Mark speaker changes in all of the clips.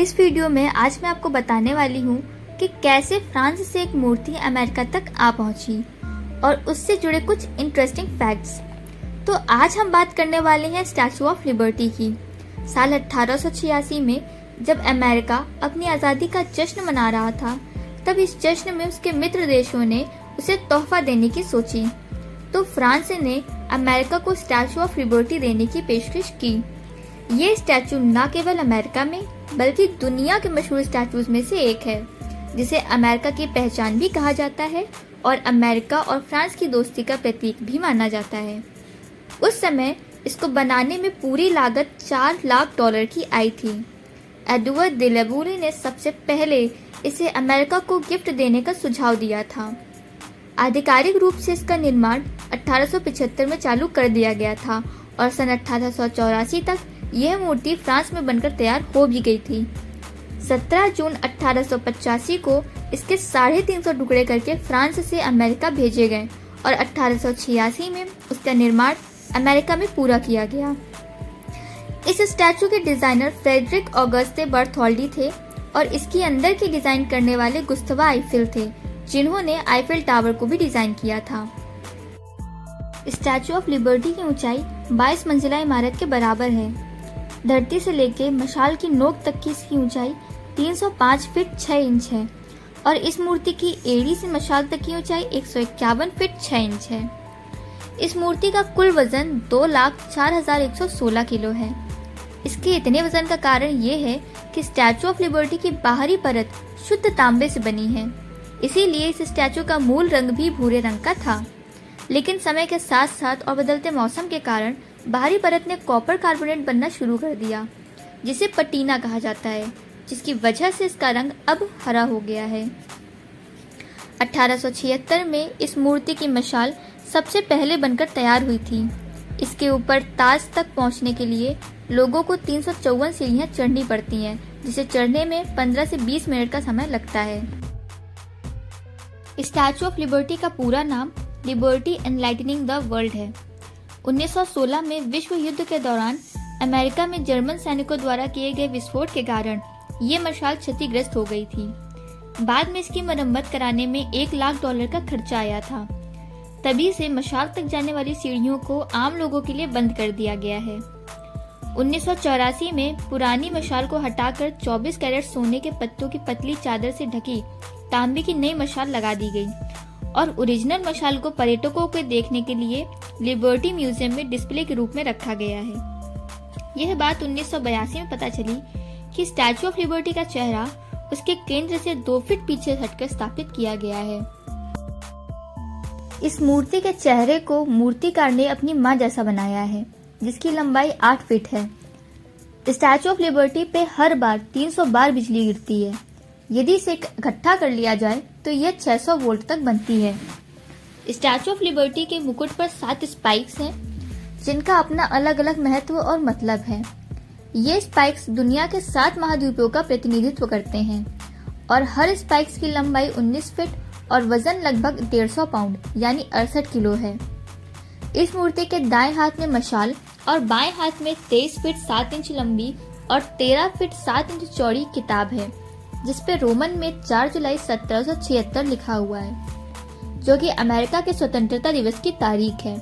Speaker 1: इस वीडियो में आज मैं आपको बताने वाली हूँ कि कैसे फ्रांस से एक मूर्ति अमेरिका तक आ पहुंची और उससे जुड़े कुछ इंटरेस्टिंग फैक्ट्स। तो आज हम बात करने वाले हैं स्टैचू ऑफ लिबर्टी की। साल 1886 में जब अमेरिका अपनी आज़ादी का जश्न मना रहा था, तब इस जश्न में उसके मित्र देशों ने उसे तोहफा देने की सोची। तो फ्रांस ने अमेरिका को स्टैचू ऑफ लिबर्टी देने की पेशकश की। ये स्टैचू न केवल अमेरिका में बल्कि दुनिया के मशहूर स्टैचूज में से एक है, जिसे अमेरिका की पहचान भी कहा जाता है और अमेरिका और फ्रांस की दोस्ती का प्रतीक भी माना जाता है। उस समय इसको बनाने में पूरी लागत $4 लाख की आई थी। एडवर्ड दे लेबोरे ने सबसे पहले इसे अमेरिका को गिफ्ट देने का सुझाव दिया था। आधिकारिक रूप से इसका निर्माण 1875 में चालू कर दिया गया था और सन 1884 तक यह मूर्ति फ्रांस में बनकर तैयार हो भी गई थी। 17 जून 1885 को इसके 350 टुकड़े करके फ्रांस से अमेरिका भेजे गए और 1886 में उसका निर्माण अमेरिका में पूरा किया गया। इस स्टैचू के डिजाइनर फ्रेडरिक ऑगस्टे बर्थोल्डी थे और इसकी अंदर की डिजाइन करने वाले गुस्ताव आइफेल थे, जिन्होंने आइफेल टावर को भी डिजाइन किया था। स्टैचू ऑफ लिबर्टी की ऊंचाई 22 मंजिला इमारत के बराबर है। धरती से लेकर मशाल की नोक तक की इसकी ऊंचाई 305 फीट 6 इंच है और इस मूर्ति की एड़ी से मशाल तक की ऊंचाई 151 फीट 6 इंच है। इस मूर्ति का कुल वजन 2,04,116 किलो है। इसके इतने वजन का कारण ये है कि स्टैचू ऑफ लिबर्टी की बाहरी परत शुद्ध तांबे से बनी है, इसीलिए इस स्टैचू का मूल रंग भी भूरे रंग का था। लेकिन समय के साथ साथ और बदलते मौसम के कारण बाहरी परत ने कॉपर कार्बोनेट बनना शुरू कर दिया, जिसे पटीना कहा जाता है, जिसकी वजह से इसका रंग अब हरा हो गया है। 1876 में इस मूर्ति की मशाल सबसे पहले बनकर तैयार हुई थी। इसके ऊपर ताज तक पहुंचने के लिए लोगों को 354 सीढ़ियां चढ़नी पड़ती हैं, जिसे चढ़ने में 15 से 20 मिनट का समय लगता है। स्टैचू ऑफ लिबर्टी का पूरा नाम लिबर्टी एनलाइटनिंग द वर्ल्ड है। 1916 में विश्व युद्ध के दौरान अमेरिका में जर्मन सैनिकों द्वारा किए गए विस्फोट के कारण ये मशाल क्षतिग्रस्त हो गई थी। बाद में इसकी मरम्मत कराने में $1 लाख का खर्चा आया था। तभी से मशाल तक जाने वाली सीढ़ियों को आम लोगों के लिए बंद कर दिया गया है। 1984 में पुरानी मशाल को हटाकर 24 कैरेट सोने के पत्तों की पतली चादर से ढकी तांबे की नई मशाल लगा दी गई और ओरिजिनल मशाल को पर्यटकों को देखने के लिए लिबर्टी म्यूजियम में डिस्प्ले के रूप में रखा गया है। यह बात 1982 में पता चली कि स्टैचू ऑफ लिबर्टी का चेहरा उसके केंद्र से 2 फीट पीछे हटकर स्थापित किया गया है। इस मूर्ति के चेहरे को मूर्तिकार ने अपनी मां जैसा बनाया है, जिसकी लंबाई 8 फीट है। स्टैचू ऑफ लिबर्टी पे हर बार 300 बार बिजली गिरती है। यदि इसे इकट्ठा कर लिया जाए तो यह 600 वोल्ट तक बनती है। स्टैचू ऑफ लिबर्टी के मुकुट पर 7 स्पाइक्स हैं, जिनका अपना अलग अलग महत्व और मतलब है। ये स्पाइक्स दुनिया के 7 महाद्वीपों का प्रतिनिधित्व करते हैं और हर स्पाइक्स की लंबाई 19 फीट और वजन लगभग 150 पाउंड यानी 68 किलो है। इस मूर्ति के दाएं हाथ में मशाल और बाएं हाथ में 23 फीट 7 इंच लंबी और 13 फीट 7 इंच चौड़ी किताब है, जिसपे रोमन में 4 जुलाई 1776 लिखा हुआ है, जो कि अमेरिका के स्वतंत्रता दिवस की तारीख है।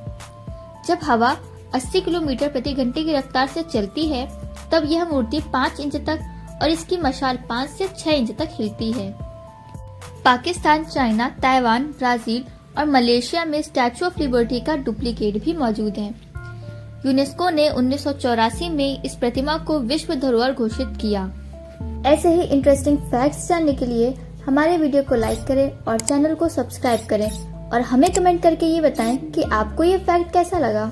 Speaker 1: जब हवा 80 किलोमीटर प्रति घंटे की रफ्तार से चलती है, तब यह मूर्ति 5 इंच तक और इसकी मशाल 5 से 6 इंच तक हिलती है। पाकिस्तान, चाइना, ताइवान, ब्राजील और मलेशिया में स्टैचू ऑफ लिबर्टी का डुप्लीकेट भी मौजूद है। यूनेस्को ने 1984 में इस प्रतिमा को विश्व धरोहर घोषित किया। ऐसे ही इंटरेस्टिंग फैक्ट्स जानने के लिए हमारे वीडियो को लाइक करें और चैनल को सब्सक्राइब करें और हमें कमेंट करके ये बताएं कि आपको ये फैक्ट कैसा लगा।